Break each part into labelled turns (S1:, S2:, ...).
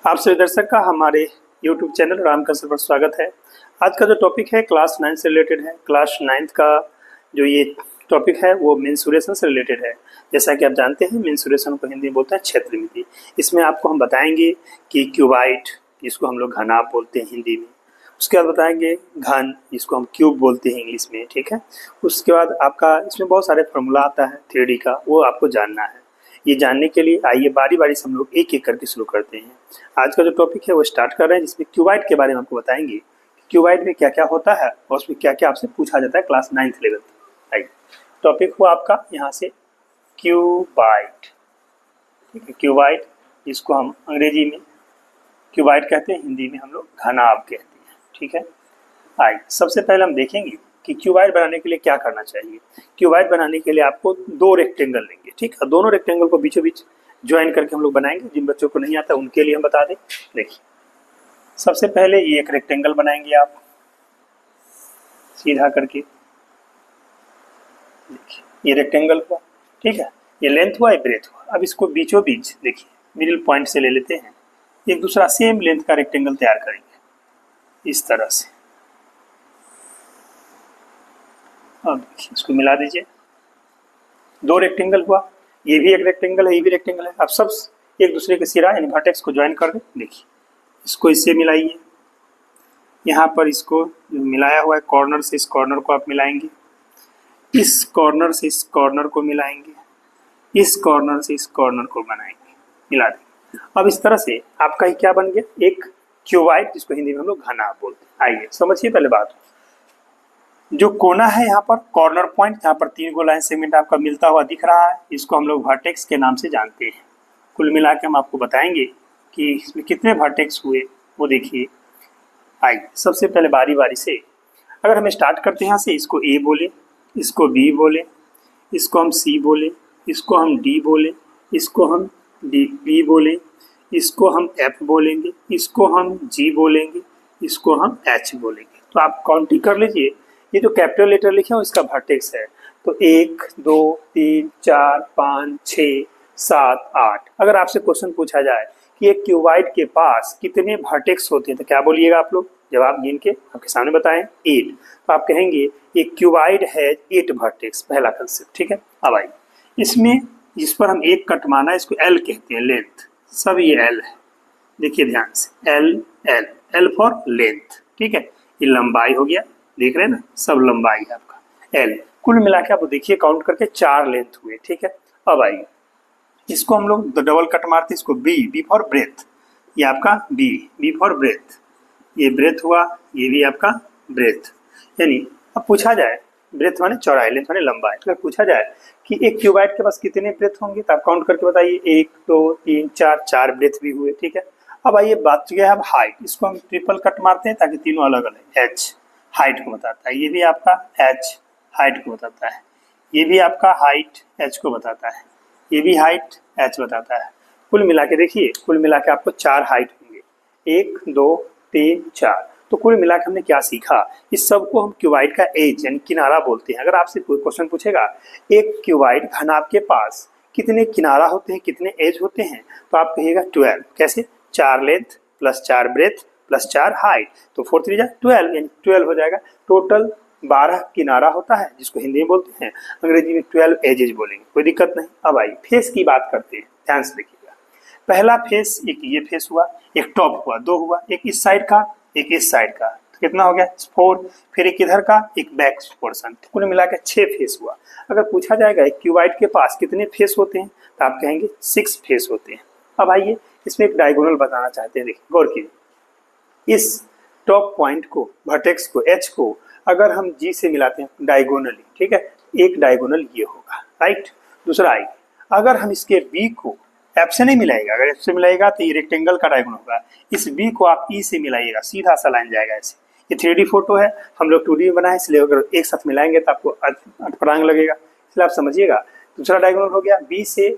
S1: आप सभी दर्शक का हमारे YouTube चैनल रामकृष्ण पर स्वागत है। आज का जो टॉपिक है क्लास 9 से रिलेटेड है। क्लास 9 का जो ये टॉपिक है वो मेंसुरेशन से रिलेटेड है। जैसा कि आप जानते हैं मेंसुरेशन को हिंदी में बोलते हैं क्षेत्रमिति। इसमें आपको हम बताएंगे कि क्यूबाइट, जिसको हम लोग घनाभ बोलते हैं हिंदी में, उसके बाद बताएंगे घन, जिसको हम क्यूब बोलते हैं इंग्लिश में, ठीक है। उसके बाद आपका इसमें बहुत सारे फॉर्मूला आता है थ्योरी का, वो आपको जानना है। ये जानने के लिए आइए बारी बारी से हम लोग एक एक करके शुरू करते हैं। आज का जो टॉपिक है वो स्टार्ट कर रहे हैं, जिसमें क्यूबाइट के बारे में आपको बताएंगे। क्यूबाइट में क्या क्या होता है और उसमें क्या क्या आपसे पूछा जाता है क्लास 9th लेवल तक। आइए, टॉपिक हुआ आपका यहाँ से क्यूबाइट, ठीक है। क्यूबाइट, जिसको हम अंग्रेजी में क्यूबाइट कहते हैं, हिंदी में हम लोग घनाभ कहते हैं, ठीक है। आइए, सबसे पहले हम देखेंगे कि क्यूबाइट बनाने के लिए क्या करना चाहिए। क्यूबाइट बनाने के लिए आपको दो रेक्टेंगल लेंगे, ठीक है। दोनों रेक्टेंगल को बीचों बीच ज्वाइन करके हम लोग बनाएंगे। जिन बच्चों को नहीं आता उनके लिए हम बता दें। देखिए, सबसे पहले ये एक रेक्टेंगल बनाएंगे आप सीधा करके। देखिए, ये रेक्टेंगल हुआ, ठीक है। ये लेंथ हुआ, ये ब्रेथ हुआ। अब इसको बीचों बीच देखिए मिडिल पॉइंट से ले लेते हैं, एक दूसरा सेम लेंथ का रेक्टेंगल तैयार करेंगे इस तरह से। अब इसको मिला दीजिए, दो रेक्टेंगल हुआ। ये भी एक रेक्टेंगल है, ये भी रेक्टेंगल है। अब सब एक दूसरे के सिरा यानी वर्टेक्स को ज्वाइन कर दे। देखिए, इसको इससे मिलाइए। यहाँ पर इसको जो मिलाया हुआ है कॉर्नर से इस कॉर्नर को आप मिलाएंगे, इस कॉर्नर से इस कॉर्नर को मिलाएंगे, इस कॉर्नर से इस कॉर्नर को बनाएंगे, मिला देंगे। अब इस तरह से आपका ही क्या बन गया, एक क्यूबाइट, जिसको हिंदी में हम लोग घनाभ बोलते हैं। आइए समझिए पहले बात। जो कोना है यहाँ पर कॉर्नर पॉइंट, यहाँ पर 3 लाइन सेगमेंट आपका मिलता हुआ दिख रहा है, इसको हम लोग वर्टेक्स के नाम से जानते हैं। कुल मिला के हम आपको बताएंगे कि इसमें कितने वर्टेक्स हुए वो देखिए। आइए सबसे पहले बारी बारी से अगर हम स्टार्ट करते हैं यहाँ से, इसको ए बोले, इसको बी बोले, इसको हम सी बोले, इसको हम डी बोले, इसको हम बी बोले, इसको हम एफ बोलेंगे, इसको हम जी बोलेंगे, इसको हम एच बोलेंगे। तो आप काउंटिंग कर लीजिए, ये जो कैपिटल लेटर लिखे हैं इसका वर्टेक्स है। तो 1 2 3 4 5 6 7 8। अगर आपसे क्वेश्चन पूछा जाए कि एक क्यूबाइट के पास कितने वर्टेक्स होते हैं तो क्या बोलिएगा आप लोग, जवाब गिन के आपके सामने बताएं 8। तो आप कहेंगे एक क्यूबाइट है 8 वर्टेक्स, पहला कंसेप्ट, ठीक है। अब आइए, इसमें जिस पर हम एक कट माना है इसको एल कहते हैं, लेंथ। सब ये एल है, देखिए ध्यान से, L L L for length, ठीक है। ये लंबाई हो गया, देख रहे हैं ना, सब लंबाई है आपका एल। कुल मिला के आप देखिए काउंट करके 4 लेंथ हुए, ठीक है। अब आइए, इसको हम लोग डबल कट मारते हैं, इसको बी, बी फॉर ब्रेथ। ये आपका बी, बी फॉर ब्रेथ, ये ब्रेथ हुआ, ये भी आपका ब्रेथ। यानी अब पूछा जाए, ब्रेथ माने चौड़ाई, लेंथ माने लंबाई। अगर पूछा जाए कि एक क्यूबाइट के पास कितने ब्रेथ होंगे तो आप काउंट करके बताइए, 1 2 3 4, 4 ब्रेथ भी हुए, ठीक है। अब आइए बात क्या है अब हाइट, इसको हम ट्रिपल कट मारते हैं ताकि तीनों अलग अलग। एच हाइट को बताता है, ये भी आपका एच हाइट को बताता है, ये भी आपका हाइट एच को बताता है, ये भी हाइट एच बताता है। कुल मिला के देखिए, कुल मिला के आपको 4 हाइट होंगे, 1 2 3 4। तो कुल मिला के हमने क्या सीखा, इस सब को हम क्यूबाइट का एज यानी किनारा बोलते हैं। अगर आपसे कोई क्वेश्चन पूछेगा एक क्यूबाइट घनाभ के पास कितने किनारा होते हैं, कितने एज होते हैं, तो आप कहिएगा 12। कैसे, 4 length plus 4 breadth plus 4 height, तो 4 3 जा 12, यानी 12 हो जाएगा। टोटल 12 किनारा होता है, जिसको हिंदी में बोलते हैं, अंग्रेजी में 12 एजेज बोलेंगे, कोई दिक्कत नहीं। अब आइए फेस की बात करते हैं, ध्यान से देखिएगा। पहला फेस, एक ये फेस हुआ, एक टॉप हुआ, 2 हुआ, एक इस साइड का एक इस साइड का, तो कितना हो गया 4। फिर एक इधर का, एक बैक पोर्शन, तो कुल मिला के 6 फेस हुआ। अगर पूछा जाएगा एक क्यूबाइट के पास कितने फेस होते हैं तो आप कहेंगे 6 फेस होते हैं। अब आइए इसमें एक डायगोनल बताना चाहते हैं, देखिए गौर कीजिए। इस टॉप पॉइंट को, वर्टेक्स को, एच को अगर हम जी से मिलाते हैं डायगोनली, ठीक है, एक डायगोनल ये होगा, राइट। दूसरा आई, अगर हम इसके बी को एफ से नहीं मिलाएगा, अगर एफ से मिलाएगा तो ये रेक्टेंगल का डायगोनल होगा। इस बी को आप ई से मिलाइएगा, सीधा सा लाइन जाएगा ऐसे। ये 3D फोटो है, हम लोग 2D में बनाए, इसलिए अगर एक साथ मिलाएंगे तो आपको अटपटांग लगेगा, इसलिए आप समझिएगा। दूसरा डायगोनल हो गया बी से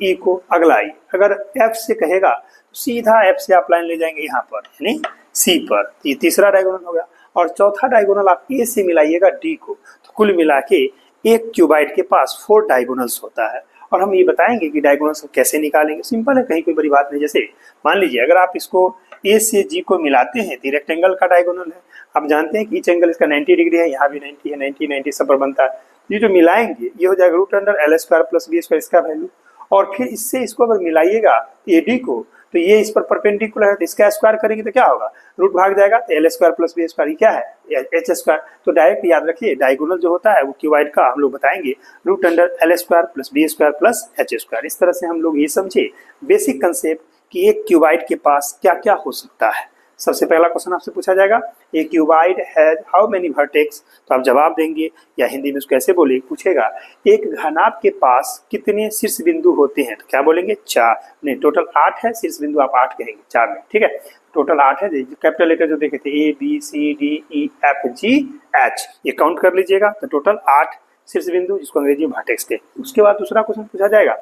S1: ई को अगला आई। अगर एफ से कहेगा तो सीधा एफ से आप लाइन ले जाएंगे यहाँ पर, यानी सी पर, ये तीसरा डायगोनल हो गया। और चौथा डायगोनल आप ए से मिलाइएगा डी को। तो कुल मिला के एक क्यूबाइट के पास 4 डायगोनल्स होता है। और हम ये बताएंगे कि डायगोनल कैसे निकालेंगे। सिंपल है, कहीं कोई बड़ी बात नहीं। जैसे मान लीजिए अगर आप इसको ए से जी को मिलाते हैं तो रेक्टेंगल का डायगोनल है। आप जानते हैं कि ईच एंगल इसका 90 डिग्री है, यहाँ भी 90 है, 90 90 सब पर बनता है। ये जो मिलाएंगे ये हो जाएगा root under L square plus B square इसका वैल्यू, और फिर इससे इसको अगर मिलाइएगा ए डी को तो ये इस पर परपेंडिकुलर है तो इसका स्क्वायर करेंगे तो क्या होगा, रूट भाग जाएगा तो L square plus B square, ये क्या है एच स्क्वायर। तो डायरेक्ट याद रखिए डायगोनल जो होता है वो क्यूबाइड का हम लोग बताएंगे root under L square plus B square plus H square. इस तरह से हम लोग ये समझे बेसिक कंसेप्ट कि एक क्यूबाइड के पास क्या क्या हो सकता है। सबसे पहला क्वेश्चन आपसे पूछा जाएगा a cuboid has how many vertex, तो आप जवाब देंगे या हिंदी में उसको ऐसे बोले पूछेगा एक घनाभ के पास कितने शीर्ष बिंदु होते हैं, तो क्या बोलेंगे 4, नहीं टोटल 8 है, शीर्ष बिंदु आप 8 कहेंगे 4 में, ठीक है टोटल 8 है। कैपिटल लेटर जो देखे थे A B C D E F G H, ये काउंट कर लीजिएगा तो टोटल 8 शीर्ष बिंदु जिसको अंग्रेजी में वर्टेक्स थे। उसके बाद दूसरा क्वेश्चन पूछा जाएगा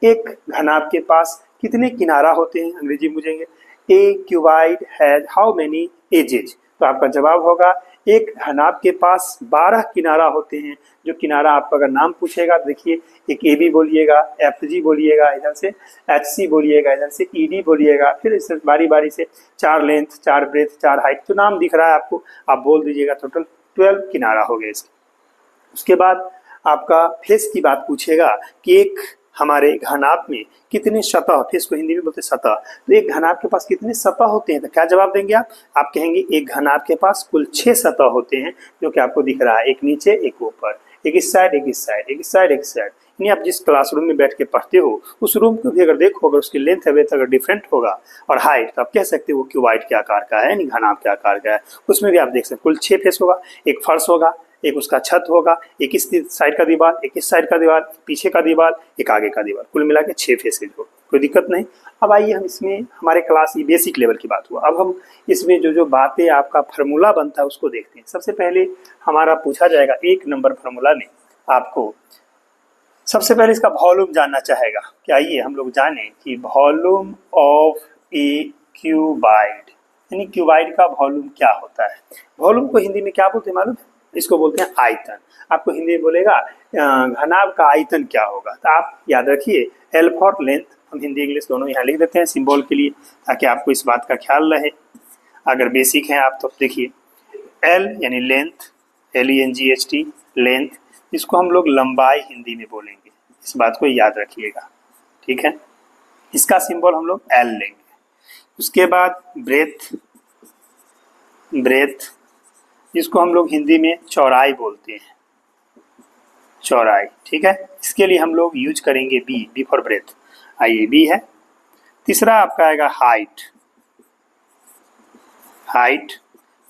S1: एक घनाभ के पास कितने किनारा होते हैं, अंग्रेजी में पूछेंगे a cuboid has how many edges, तो आपका जवाब होगा एक घनाभ के पास 12 किनारा होते हैं। जो किनारा आपका अगर नाम पूछेगा तो देखिए एक ए बी बोलिएगा, एफ जी बोलिएगा, इधर से एच सी बोलिएगा, इधर से ई डी बोलिएगा, फिर इस बारी बारी से 4 लेंथ 4 ब्रेथ 4 हाइट, तो नाम दिख रहा है आपको आप बोल दीजिएगा, टोटल 12 किनारा हो गए इसके। उसके बाद आपका फेस की बात पूछेगा कि एक हमारे घनाभ में कितने सतह, फेस को हिंदी में बोलते सतह, तो एक घनाभ के पास कितने सतह होते हैं, तो क्या जवाब देंगे आप कहेंगे एक घनाभ के पास कुल 6 सतह होते हैं, जो कि आपको दिख रहा है, एक नीचे एक ऊपर, एक इस साइड एक इस साइड, एक इस साइड एक साइड। यानी आप जिस क्लासरूम में बैठ के पढ़ते हो उस रूम को भी अगर देखो, अगर उसकी लेंथ है वेथ अगर डिफरेंट होगा और हाइट, तो आप कह सकते हो वो क्यूबाइड के आकार का है, यानी घनाभ के आकार का है। उसमें भी आप देख सकते कुल 6 फेस होगा, एक फर्श होगा, एक उसका छत होगा, एक इस साइड का दीवार, एक इस साइड का दीवार, पीछे का दीवार, एक आगे का दीवार, कुल मिला के 6 फेसेज हो, कोई दिक्कत नहीं। अब आइए हम इसमें हमारे क्लास ये बेसिक लेवल की बात हुआ, अब हम इसमें जो जो बातें आपका फार्मूला बनता है उसको देखते हैं। सबसे पहले हमारा पूछा जाएगा 1 नंबर फार्मूला में आपको सबसे पहले इसका वॉल्यूम जानना चाहेगा कि आइए हम लोग जाने कि वॉल्यूम ऑफ ए क्यूबाइड, यानी क्यूबाइड का वॉल्यूम क्या होता है। वॉल्यूम को हिंदी में क्या बोलते हैं मालूम है, इसको बोलते हैं आयतन। आपको हिंदी में बोलेगा घनाभ का आयतन क्या होगा, तो आप याद रखिए एल फॉर लेंथ, हम हिंदी इंग्लिश दोनों यहाँ लिख देते हैं सिंबल के लिए ताकि आपको इस बात का ख्याल रहे। अगर बेसिक हैं आप तो देखिए एल यानी लेंथ, LENGHT लेंथ, इसको हम लोग लंबाई हिंदी में बोलेंगे, इस बात को याद रखिएगा, ठीक है। इसका सिंबल हम लोग एल लेंगे। उसके बाद ब्रेथ, ब्रेथ जिसको हम लोग हिंदी में चौड़ाई बोलते हैं, चौड़ाई, ठीक है। इसके लिए हम लोग यूज करेंगे बी फॉर ब्रेथ, आइए बी है। तीसरा आपका आएगा हाइट, हाइट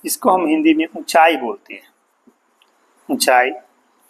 S1: इसको हम हिंदी में ऊंचाई बोलते हैं, ऊंचाई,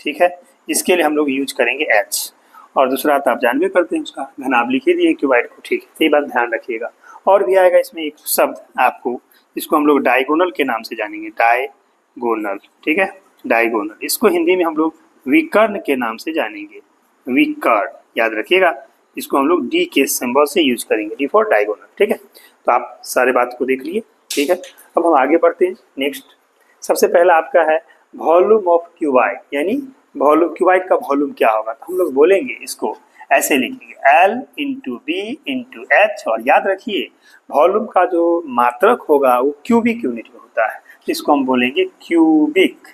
S1: ठीक है। इसके लिए हम लोग यूज करेंगे एच। और दूसरा तो आप जानबे करते हैं उसका घनाभ लिख ही दिए क्यूबाइड को, ठीक है, ये बात ध्यान रखिएगा। और भी आएगा इसमें एक शब्द आपको, इसको हम लोग डायगोनल के नाम से जानेंगे, डायगोनल, ठीक है, डायगोनल। इसको हिंदी में हम लोग विकर्ण के नाम से जानेंगे, विकर्ण, याद रखिएगा। इसको हम लोग डी के सिंबल से यूज करेंगे, डी फॉर डायगोनल, ठीक है। तो आप सारे बात को देख लिए, ठीक है। अब हम आगे बढ़ते हैं नेक्स्ट। सबसे पहला आपका है वॉल्यूम ऑफ क्यूबाइड, यानी वॉल्यूम क्यूबाइड का वॉल्यूम क्या होगा, तो हम लोग बोलेंगे इसको ऐसे लिखेंगे L into B into H, और याद रखिए वॉल्यूम का जो मात्रक होगा वो क्यूबिक यूनिट में होता है, इसको हम बोलेंगे क्यूबिक,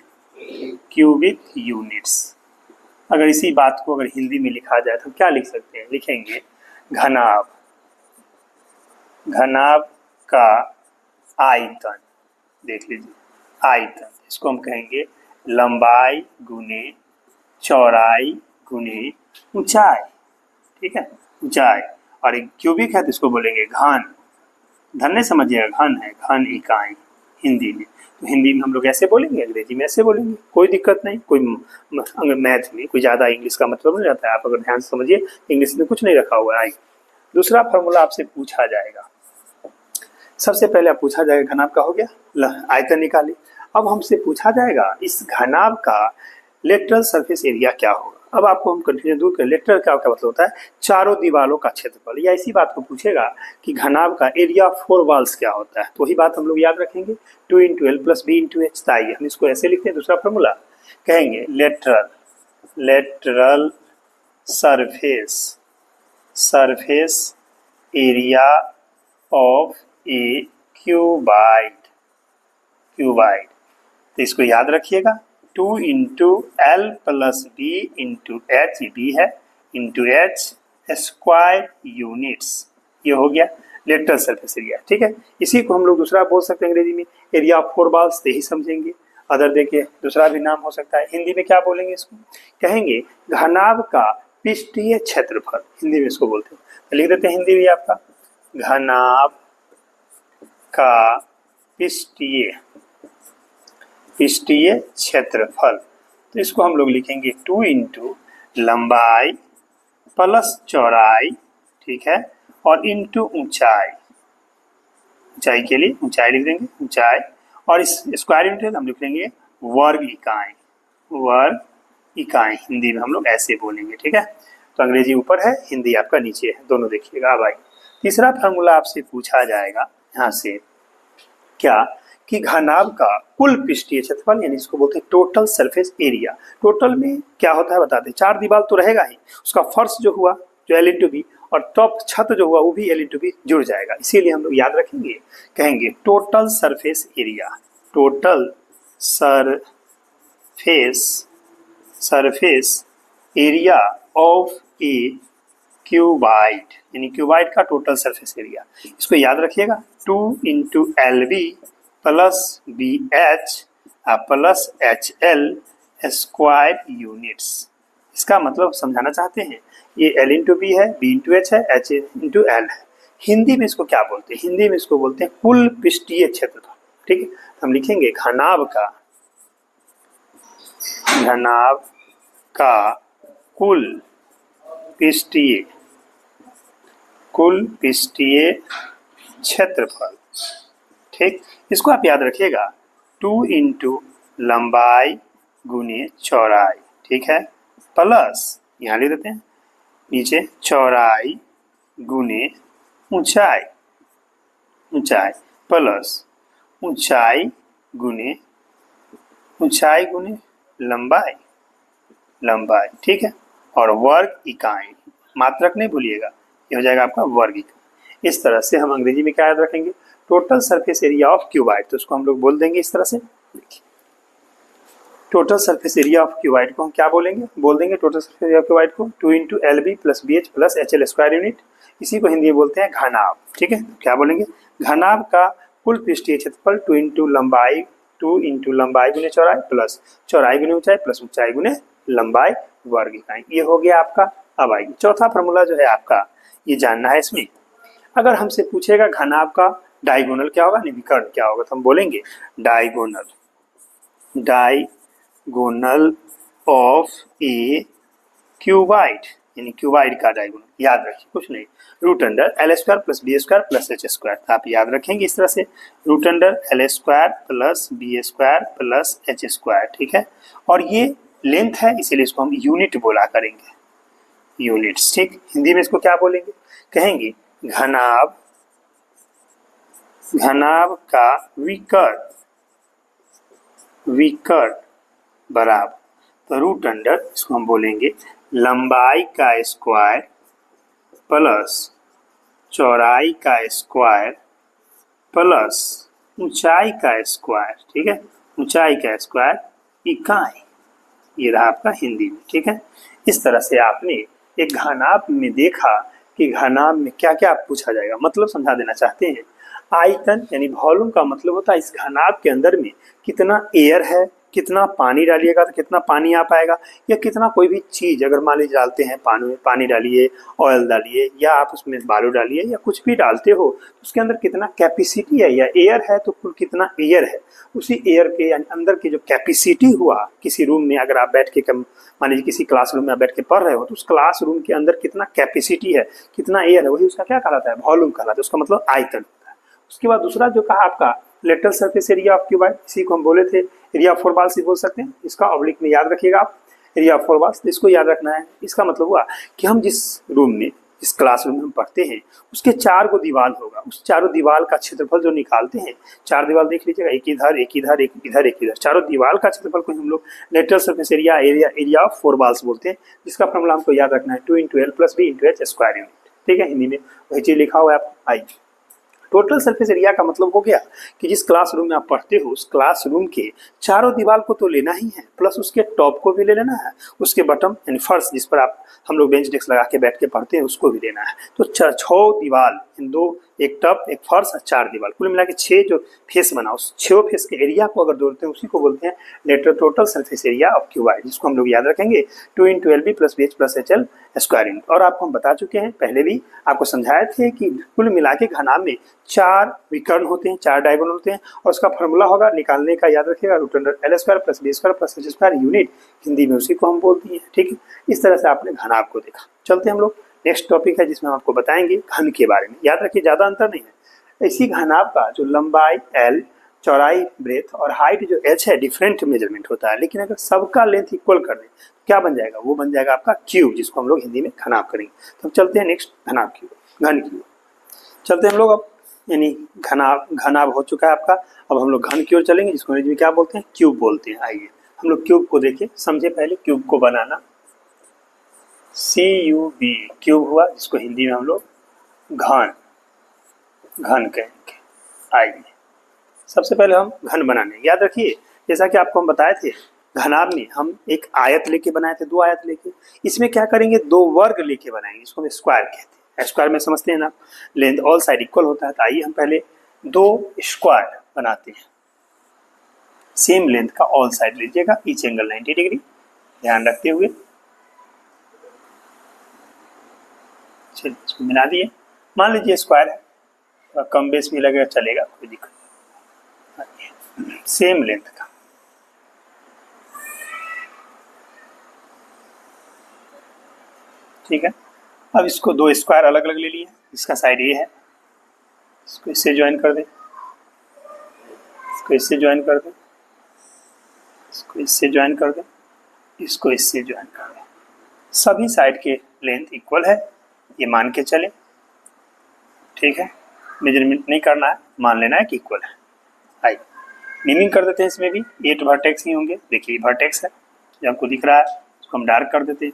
S1: क्यूबिक यूनिट्स। अगर इसी बात को अगर हिंदी में लिखा जाए तो क्या लिख सकते हैं, लिखेंगे घनाभ, घनाभ का आयतन, देख लीजिए आयतन, इसको हम कहेंगे लंबाई गुने चौड़ाई गुने ऊंचाई, ठीक है, ऊंचाई। और एक क्यूबिक है तो इसको बोलेंगे घन, घन नहीं समझिएगा, घन है, घन इकाई हिंदी में। तो हिंदी में हम लोग ऐसे बोलेंगे, अंग्रेजी में ऐसे बोलेंगे, कोई दिक्कत नहीं। कोई मैथ में कोई ज़्यादा इंग्लिश का मतलब नहीं रहता है, आप अगर ध्यान से समझिए इंग्लिश में कुछ नहीं रखा हुआ है। दूसरा फार्मूला आपसे पूछा जाएगा, सबसे पहले आप पूछा जाएगा घनाभ का हो गया, आयतन निकालिए। अब हमसे पूछा जाएगा इस घनाभ का लेटरल सरफेस एरिया क्या होगा। अब आपको हम कंफ्यूजन दूर करें, लेटरल क्या मतलब होता है, चारों दीवारों का क्षेत्रफल, या इसी बात को पूछेगा कि घनाभ का एरिया 4 वॉल्स क्या होता है, तो वही बात हम लोग याद रखेंगे 2 into l plus b into h. ताइए हम इसको ऐसे लिखते हैं, दूसरा फार्मूला कहेंगे lateral, lateral surface, surface area of a cuboid, cuboid. तो इसको याद रखिएगा, 2 into l plus b into h, b है, इंटू एच स्क्वायर यूनिट्स, ये हो गया लेटरल सरफेस एरिया। ठीक है, इसी को हम लोग दूसरा बोल सकते हैं अंग्रेजी में एरिया ऑफ 4 बॉल्स, यही समझेंगे। अदर देखिए दूसरा भी नाम हो सकता है, हिंदी में क्या बोलेंगे इसको, कहेंगे घनाभ का पृष्ठीय क्षेत्रफल, हिंदी में इसको बोलते हैं। तो लिख देते हैं हिंदी में आपका, घनाभ का पृष्ठीय क्षेत्रफल। तो इसको हम लोग लिखेंगे 2 इंटू लंबाई प्लस चौड़ाई, ठीक है, और इंटू ऊंचाई, ऊंचाई के लिए ऊंचाई लिख देंगे, ऊंचाई, और इस स्क्वायर यूनिट हम लिख लेंगे वर्ग इकाई, वर्ग इकाई, हिंदी में हम लोग ऐसे बोलेंगे। ठीक है, तो अंग्रेजी ऊपर है, हिंदी आपका नीचे है, दोनों देखिएगा भाई। तीसरा फार्मूला आपसे पूछा जाएगा यहाँ से, क्या कि घनाभ का कुल पृष्ठीय क्षेत्रफल, यानी इसको बोलते हैं टोटल सरफेस एरिया। टोटल में क्या होता है बताते हैं, 4 दीवार तो रहेगा ही, उसका फर्श जो हुआ जो एल इंटू बी, और टॉप छत जो हुआ वो भी एल इंटू बी जुड़ जाएगा, इसीलिए हम लोग याद रखेंगे, कहेंगे total surface area, total surface area of a cuboid, यानी क्यूबाइड का टोटल सरफेस एरिया। इसको याद रखिएगा, 2 into L B plus B H plus H L square units. इसका मतलब समझाना चाहते हैं, ये एल इंटू बी है, बी इंटू एच है, एच इंटू एल है। हिंदी में इसको क्या बोलते हैं, हिंदी में इसको बोलते हैं कुल पृष्ठीय क्षेत्रफल। ठीक है, हम लिखेंगे घनाभ का कुल पृष्ठीय क्षेत्रफल। ठीक, इसको आप याद रखिएगा, 2 इंटू लंबाई गुने चौड़ाई, ठीक है, प्लस यहाँ लिख देते हैं नीचे चौड़ाई गुने ऊंचाई, ऊंचाई प्लस ऊंचाई गुने लंबाई, लंबाई। ठीक है, और वर्ग इकाई, मात्रक नहीं भूलिएगा, ये हो जाएगा आपका वर्ग इकाई। इस तरह से हम अंग्रेजी में क्या याद रखेंगे, total surface area of cuboid, तो उसको हम लोग बोल देंगे इस तरह से। देखिए total surface area of cuboid को हम क्या बोलेंगे, बोल देंगे total surface area of cuboid को 2 into L B plus B H plus H L square unit, इसी को हिंदी में बोलते हैं घनाभ। ठीक है, क्या बोलेंगे, घनाभ का कुल पृष्ठीय क्षेत्रफल 2 इंटू लंबाई गुने चौड़ाई प्लस चौड़ाई गुने ऊंचाई प्लस ऊंचाई गुने लंबाई वर्ग इकाई। ये हो गया आपका। अब आइए चौथा फार्मूला जो है आपका, ये जानना है। इसमें अगर हमसे पूछेगा घनाभ का डायगोनल क्या होगा, विकर्ण क्या होगा, तो हम बोलेंगे डायगोनल ऑफ ए क्यूबाइड, यानी क्यूबाइड का डायगोनल। याद रखिए कुछ नहीं, root under L square plus B square plus H square. आप याद रखेंगे इस तरह से, root under L square plus B square plus H square. ठीक है, और ये लेंथ है इसीलिए इसको हम यूनिट बोला करेंगे, यूनिट्स। ठीक, हिंदी में इसको क्या बोलेंगे, कहेंगे घनाभ का विकर्ण बराबर, तो रूट अंडर इसको हम बोलेंगे लंबाई का स्क्वायर प्लस चौड़ाई का स्क्वायर प्लस ऊंचाई का स्क्वायर। ठीक है, ऊंचाई का स्क्वायर इकाई, ये रहा आपका हिंदी में। ठीक है, इस तरह से आपने एक घनाभ में देखा कि घनाभ में क्या क्या पूछा जाएगा, मतलब समझा देना चाहते हैं। आयतन यानी वॉल्यूम का मतलब होता है इस घनाभ के अंदर में कितना एयर है, कितना पानी डालिएगा तो कितना पानी आ पाएगा, या कितना कोई भी चीज़ अगर मान लीजिए डालते हैं पानी डालिए, ऑयल डालिए, या आप उसमें बालू डालिए या कुछ भी डालते हो तो उसके अंदर कितना कैपेसिटी है, या एयर है तो कुल कितना एयर है, उसी एयर के यानी अंदर की जो कैपेसिटी हुआ। किसी रूम में अगर आप बैठ के मान लीजिए किसी क्लासरूम में आप बैठ के पढ़ रहे हो तो उस क्लासरूम के अंदर कितना कैपेसिटी है, कितना एयर है, वही उसका क्या कहलाता है, वॉल्यूम कहलाता है, उसका मतलब आयतन होता है। उसके बाद दूसरा जो कहा आपका lateral surface area of cuboid, इसी को हम बोले थे एरिया ऑफ 4 बॉल्स से बोल सकते हैं। इसका ऑब्लिक में याद रखिएगा आप, एरिया ऑफ 4 बॉल्स, इसको याद रखना है। इसका मतलब हुआ कि हम जिस रूम में इस क्लासरूम में हम पढ़ते हैं उसके 4 गो दीवार होगा, उस चारों दीवार का क्षेत्रफल जो निकालते हैं, 4 दीवार देख लीजिएगा, एक इधर एक इधर एक इधर एक इधर, चारों दीवार का क्षेत्रफल को हम लोग lateral surface area area of 4 walls बोलते हैं, जिसका फॉर्मूला हमको याद रखना है 2 × L + B × H square unit. ठीक है, हिंदी में वही चीज लिखा हुआ है आप आई। टोटल सरफेस एरिया का मतलब हो गया कि जिस क्लासरूम में आप पढ़ते हो उस क्लासरूम के चारों दीवार को तो लेना ही है, प्लस उसके टॉप को भी ले लेना है, उसके बटम यानी फर्श जिस पर आप हम लोग बेंच डेस्क लगा के बैठ के पढ़ते हैं उसको भी लेना है। तो 6 दीवार, एक टॉप एक फर्श और 4 दीवार, कुल मिला के 6 जो फेस बना, उस 6 फेस के एरिया को अगर जोड़ते हैं उसी को बोलते हैं letter total surface area of cuboid, जिसको हम लोग याद रखेंगे 2 × LB + BH + HL square unit. और आपको हम बता चुके हैं, पहले भी आपको समझाए थे कि कुल मिला के घनाभ में 4 विकर्ण होते हैं, 4 डायगोनल होते हैं, और उसका फॉर्मूला होगा निकालने का, याद रखिएगा √L² + B² + H square unit, Hindi में उसी को हम बोलते हैं। ठीक है, इस तरह से आपने घनाभ को देखा। चलते हम लोग नेक्स्ट टॉपिक है जिसमें हम आपको बताएंगे घन के बारे में। याद रखिए ज़्यादा अंतर नहीं है, इसी घनाभ का जो लंबाई L, चौड़ाई ब्रेथ और हाइट जो H है डिफरेंट मेजरमेंट होता है, लेकिन अगर सबका लेंथ इक्वल कर दें तो क्या बन जाएगा, वो बन जाएगा आपका क्यूब, जिसको हम लोग हिंदी में घनाभ करेंगे। तो चलते हैं नेक्स्ट घनाभ की ओर, घन की ओर चलते हैं हम लोग। अब यानी घनाभ हो चुका है आपका, अब हम लोग घन की ओर चलेंगे, जिसको अंग्रेजी में क्या बोलते हैं, क्यूब बोलते हैं। आइए हम लोग क्यूब को देखें, समझे पहले क्यूब को बनाना। CUB क्यूब हुआ, जिसको हिंदी में हम लोग घन कहेंगे। आइए सबसे पहले हम घन बनाने, याद रखिए जैसा कि आपको हम बताए थे घनाभ में हम एक आयत लेके बनाए थे, 2 आयत लेके, इसमें क्या करेंगे 2 वर्ग लेके बनाएंगे, इसको हम स्क्वायर कहते हैं। स्क्वायर में समझते हैं ना, लेंथ ऑल साइड इक्वल होता है। तो आइए हम पहले 2 स्क्वायर बनाते हैं, सेम लेंथ का ऑल साइड लीजिएगा, ईच एंगल 90 डिग्री ध्यान रखते हुए, चलिए इसको मिला दिए। मान लीजिए स्क्वायर है, कम बेस भी लगेगा चलेगा, कोई दिक्कत नहीं, सेम लेंथ का। ठीक है, अब इसको 2 स्क्वायर अलग अलग ले लिए, इसका साइड ये है, इसको इससे ज्वाइन कर दें, इसको इससे ज्वाइन कर दें, इसको इससे ज्वाइन कर दें, इसको इससे ज्वाइन कर दें, सभी साइड के लेंथ इक्वल है, ये मान के चले। ठीक है, मेजरमेंट नहीं करना है, मान लेना है कि इक्वल है। आइए नेमिंग कर देते हैं, इसमें भी 8 वर्टेक्स ही होंगे। देखिए वर्टेक्स है जो आपको दिख रहा है, उसको हम डार्क कर देते हैं,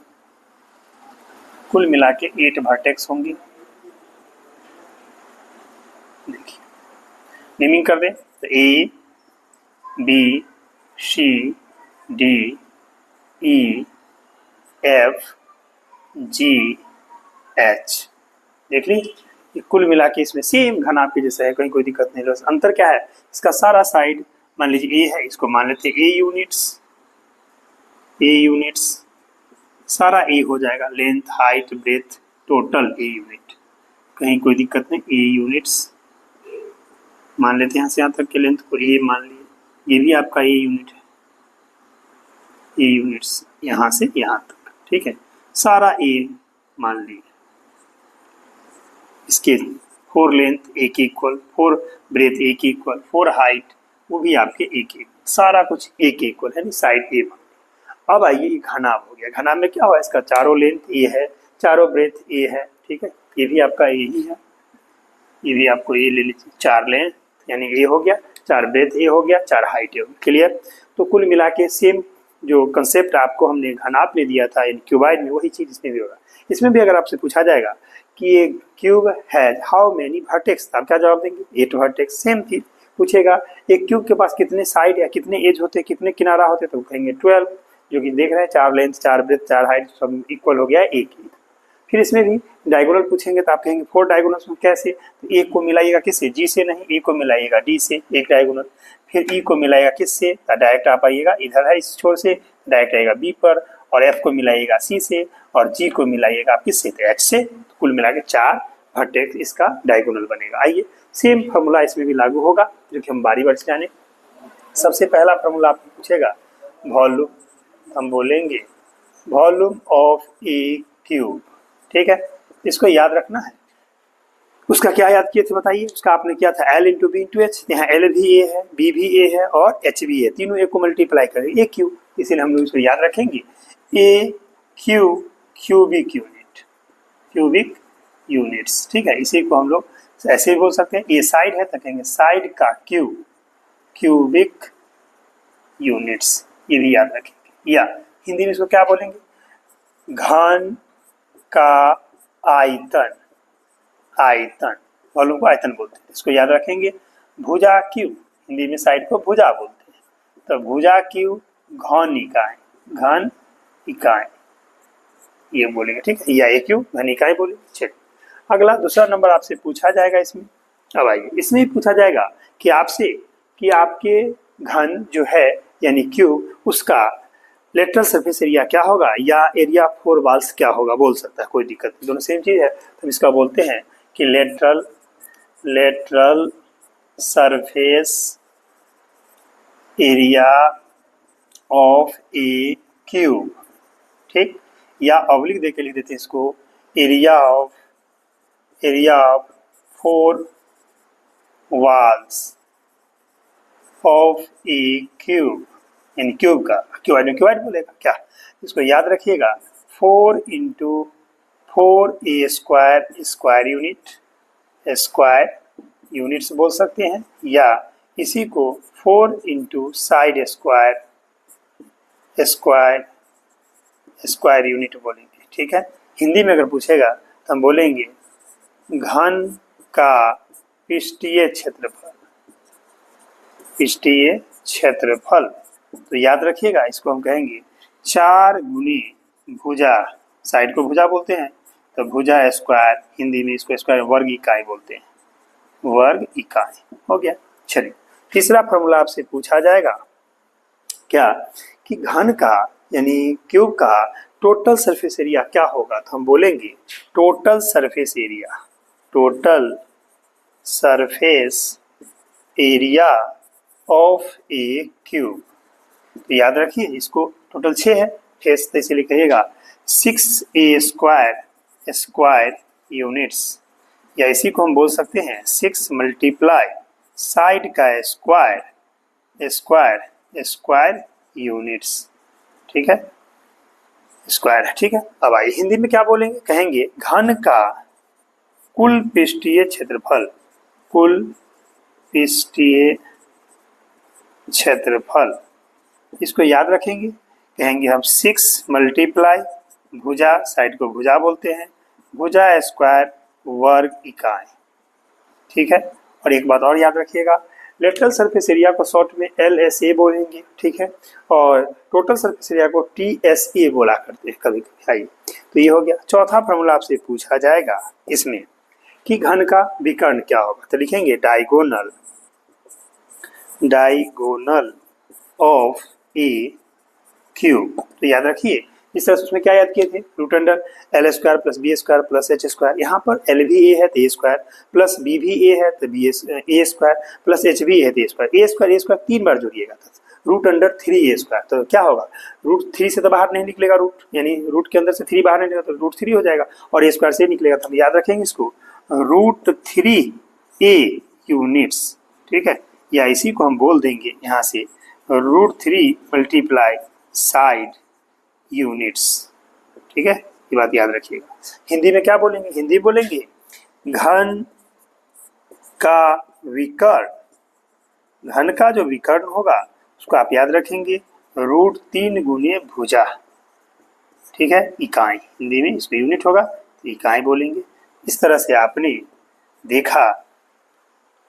S1: कुल मिला के 8 वर्टेक्स होंगे। देखिए नेमिंग कर दें तो A, B, C, D, E, F, G, H। देख ली, कुल मिला के इसमें सेम घनाभ के जैसा है, कहीं कोई दिक्कत नहीं। बस अंतर क्या है, इसका सारा साइड मान लीजिए A है, इसको मान लेते हैं A यूनिट्स, सारा A हो जाएगा, length height breadth total A unit, कहीं कोई दिक्कत नहीं। A यूनिट्स मान लेते हैं, यहाँ से यहाँ तक के लेंथ को A मान लिए, ये भी आपका A यूनिट है, A यूनिट्स यहाँ से यहाँ तक। ठीक है, सारा A मान लिए, इसके 4 लेंथ एक इक्वल, 4 ब्रेथ एक इक्वल, 4 हाइट वो भी आपके एक इक्वल, सारा कुछ एक इक्वल है, साइड ए। अब आइए ये घनाभ हो गया। घनाभ में क्या हुआ, इसका चारों लेंथ ए है, चारों ब्रेथ ए है। ठीक है, ये भी आपका ए ही है, ये भी आपको ए ले लीजिए, 4 लेंथ यानी ए हो गया, 4 ब्रेथ ए हो गया, 4 हाइट ए हो गया। क्लियर। तो कुल मिला के सेम जो कंसेप्ट आपको हमने घनाभ में दिया था इन क्यूबाइड में, वही चीज़ इसमें भी होगा। इसमें भी अगर आपसे पूछा जाएगा कि ये cube has how many vertex, आप क्या जवाब देंगे, 8 वर्टेक्स। सेम चीज पूछेगा एक क्यूब के पास कितने साइड या कितने एज होते, कितने किनारा होते, तो कहेंगे 12, जो कि देख रहे हैं 4 लेंथ 4 ब्रेथ 4 हाइट सब इक्वल हो गया है एक ही। फिर इसमें भी डायगोनल पूछेंगे तो आप कहेंगे 4 डायगोनल्स में कैसे, तो एक को मिलाइएगा किससे, जी से नहीं, ए को मिलाइएगा डी से, एक डायगोनल। फिर ई को मिलाइएगा किससे, डायरेक्ट आप आइएगा इधर है इस छोर से, डायरेक्ट आएगा बी पर, और एफ को मिलाइएगा सी से, और जी को मिलाइएगा आप किससे, तो एच से। तो कुल मिला के 4 वर्टेक्स इसका डायगोनल बनेगा। आइए सेम फार्मूला इसमें भी लागू होगा, जो कि हम बारी बारी से जाने। सबसे पहला फार्मूला आपको पूछेगा वॉल्यूम, हम बोलेंगे वॉल्यूम ऑफ ए क्यूब। ठीक है, इसको याद रखना है। उसका क्या याद किए थे बताइए, उसका आपने किया था L into B into H. यहाँ L भी ए है, बी भी ए है और एच भी है, तीनों ए को मल्टीप्लाई करेंगे ए क्यूब, इसीलिए हम लोग इसको याद रखेंगे a cube, cubic unit, cubic units. ठीक है, इसी को हम लोग ऐसे भी बोल सकते हैं, ये साइड है तो कहेंगे साइड का क्यूबिक यूनिट्स, ये भी याद रखेंगे। या हिंदी में इसको क्या बोलेंगे, घन का आयतन, आयतन वॉल्यूम को आयतन बोलते हैं, इसको याद रखेंगे। भुजा क्यू, हिंदी में साइड को भुजा बोलते हैं, तो भुजा क्यू घन इकाई, घन इकाई ये बोलेंगे। ठीक है, या क्यू घन इकाई बोले। चलिए अगला दूसरा नंबर आपसे पूछा जाएगा इसमें। अब आइए, इसमें पूछा जाएगा कि आपसे कि आपके घन जो है यानी क्यूब, उसका लेटरल सरफेस एरिया क्या होगा या एरिया फोर वॉल्स क्या होगा, बोल सकता है, कोई दिक्कत नहीं, दोनों सेम चीज है। तो हम इसका बोलते हैं कि lateral surface area of A cube. ठीक, या ऑब्लिक देके लिख देते हैं इसको, area of four walls of A cube, यानी क्यूब का क्यूबाइड बोलेगा क्या, इसको याद रखिएगा। 4 × 4a स्क्वायर यूनिट्स बोल सकते हैं, या इसी को 4 × साइड स्क्वायर यूनिट बोलेंगे। ठीक है, हिंदी में अगर पूछेगा तो हम बोलेंगे घन का पृष्ठीय क्षेत्रफल। तो याद रखिएगा, इसको हम कहेंगे 4 × भुजा, साइड को भुजा बोलते हैं, तो भुजा स्क्वायर, हिंदी में इसको स्क्वायर वर्ग इकाई बोलते हैं, वर्ग इकाई हो गया। चलिए तीसरा फॉर्मूला आपसे पूछा जाएगा क्या, कि घन का यानी क्यूब का टोटल सरफेस एरिया क्या होगा, तो हम बोलेंगे total surface area of A cube. तो याद रखिए, इसको टोटल 6 है, फेस तो इसीलिए कहिएगा 6a स्क्वायर यूनिट्स, या इसी को हम बोल सकते हैं 6 × साइड का स्क्वायर यूनिट्स। ठीक है, स्क्वायर है। ठीक है, अब आइए हिंदी में क्या बोलेंगे, कहेंगे घन का कुल पृष्ठीय क्षेत्रफल, इसको याद रखेंगे, कहेंगे हम 6 × भुजा, साइड को भुजा बोलते हैं, भुजा स्क्वायर वर्ग इकाई। ठीक है, और एक बात और याद रखिएगा, लेटरल सरफेस एरिया को शॉर्ट में LSA बोलेंगे। ठीक है, और टोटल सरफेस एरिया को TSA बोला करते हैं कभी कभी। आइए, तो ये हो गया। चौथा फॉर्मूला आपसे पूछा जाएगा इसमें कि घन का विकर्ण क्या होगा, तो लिखेंगे डायगोनल ऑफ ए क्यूब। तो याद रखिए, इस तरह से उसमें क्या याद किए थे, √L² + B² + H², यहाँ पर L भी A है तो A² प्लस B भी A है तो A² प्लस H भी A है तो A², 3 बार जोड़िएगा √3a²। तो क्या होगा, √3 से तो बाहर नहीं निकलेगा रूट, यानी रूट के अंदर से 3 बाहर नहीं निकलेगा तो √3 हो जाएगा, और A² से निकलेगा, तो हम याद रखेंगे इसको √3a यूनिट्स। ठीक है, या इसी को हम बोल देंगे यहाँ से √3 × साइड यूनिट्स। ठीक है, ये बात याद रखिएगा। हिंदी में क्या बोलेंगे, हिंदी बोलेंगे घन का विकर्ण, घन का जो विकर्ण होगा उसको आप याद रखेंगे √3 × भुजा। ठीक है, इकाई, हिंदी में इसको यूनिट होगा तो इकाई बोलेंगे। इस तरह से आपने देखा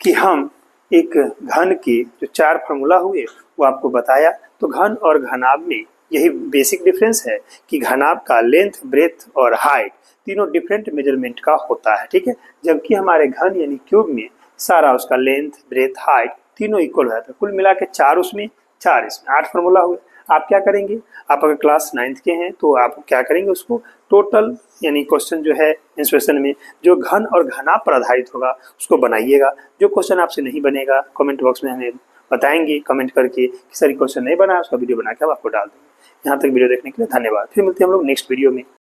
S1: कि हम एक घन के जो 4 फॉर्मूला हुए वो आपको बताया। तो घन और घनाभ में यही बेसिक डिफरेंस है कि घनाभ का लेंथ, ब्रेथ और हाइट तीनों डिफरेंट मेजरमेंट का होता है। ठीक है, जबकि हमारे घन यानी क्यूब में सारा उसका लेंथ, ब्रेथ, हाइट तीनों इक्वल है। तो कुल मिला के 4 उसमें, 4 इसमें, 8 फॉर्मूला हुए। आप क्या करेंगे, आप अगर क्लास 9th के हैं तो आप क्या करेंगे, उसको टोटल यानी क्वेश्चन जो है इंस्ट्रक्शन में जो घन और घनाभ पर आधारित होगा उसको बनाइएगा। जो क्वेश्चन आपसे नहीं बनेगा कमेंट बॉक्स में हमें बताएंगे कमेंट करके कि सर क्वेश्चन नहीं बना, उसका वीडियो बना के हम आपको डाल देंगे। यहाँ तक वीडियो देखने के लिए धन्यवाद। फिर मिलते हैं हम लोग नेक्स्ट वीडियो में।